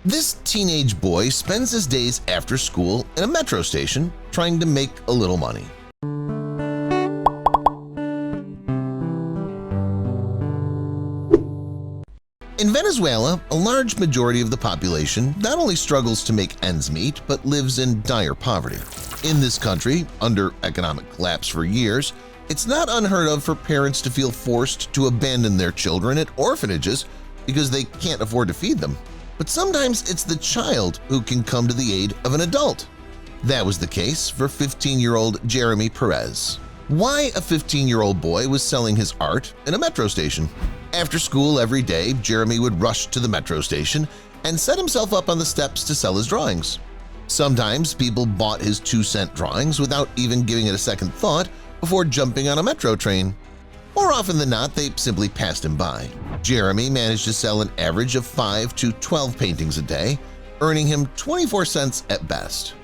This teenage boy spends his days after school in a metro station trying to make a little money. In Venezuela, a large majority of the population not only struggles to make ends meet but lives in dire poverty. In this country, under economic collapse for years, it's not unheard of for parents to feel forced to abandon their children at orphanages because they can't afford to feed them. But sometimes it's the child who can come to the aid of an adult. That was the case for 15-year-old Jeremy Perez. Why a 15-year-old boy was selling his art in a metro station. After school every day, Jeremy would rush to the metro station and set himself up on the steps to sell his drawings. Sometimes people bought his 2-cent drawings without even giving it a second thought before jumping on a metro train. More often than not, they simply passed him by. Jeremy managed to sell an average of 5 to 12 paintings a day, earning him 24 cents at best.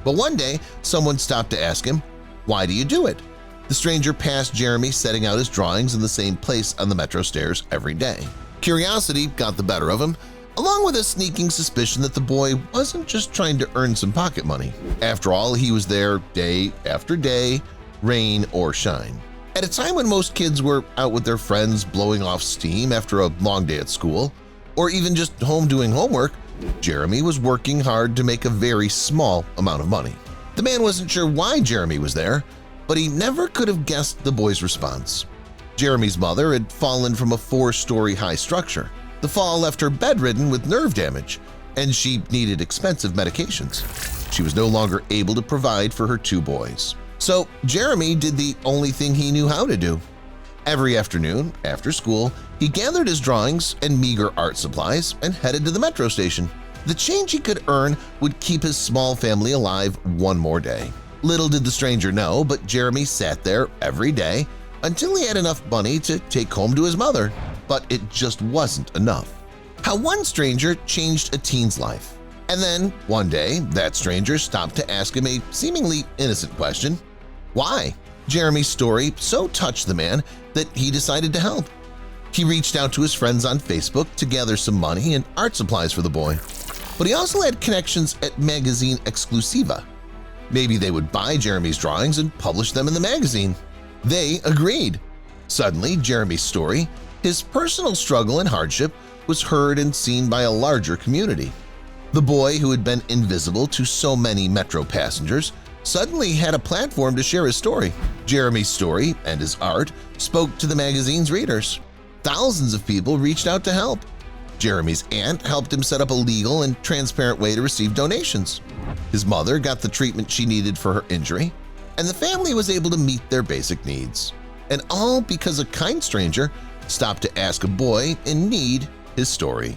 But one day, someone stopped to ask him, "Why do you do it?" The stranger passed Jeremy setting out his drawings in the same place on the metro stairs every day. Curiosity got the better of him, along with a sneaking suspicion that the boy wasn't just trying to earn some pocket money. After all, he was there day after day, rain or shine. At a time when most kids were out with their friends blowing off steam after a long day at school, or even just home doing homework, Jeremy was working hard to make a very small amount of money. The man wasn't sure why Jeremy was there, but he never could have guessed the boy's response. Jeremy's mother had fallen from a 4-story high structure. The fall left her bedridden with nerve damage, and she needed expensive medications. She was no longer able to provide for her 2 boys. So Jeremy did the only thing he knew how to do. Every afternoon, after school, he gathered his drawings and meager art supplies and headed to the metro station. The change he could earn would keep his small family alive one more day. Little did the stranger know, but Jeremy sat there every day until he had enough money to take home to his mother. But it just wasn't enough. How one stranger changed a teen's life. And then, one day, that stranger stopped to ask him a seemingly innocent question. Why? Jeremy's story so touched the man that he decided to help. He reached out to his friends on Facebook to gather some money and art supplies for the boy. But he also had connections at magazine Exclusiva. Maybe they would buy Jeremy's drawings and publish them in the magazine. They agreed. Suddenly, Jeremy's story, his personal struggle and hardship, was heard and seen by a larger community. The boy who had been invisible to so many metro passengers suddenly had a platform to share his story. Jeremy's story and his art spoke to the magazine's readers. Thousands of people reached out to help. Jeremy's aunt helped him set up a legal and transparent way to receive donations. His mother got the treatment she needed for her injury, and the family was able to meet their basic needs. And all because a kind stranger stopped to ask a boy in need his story.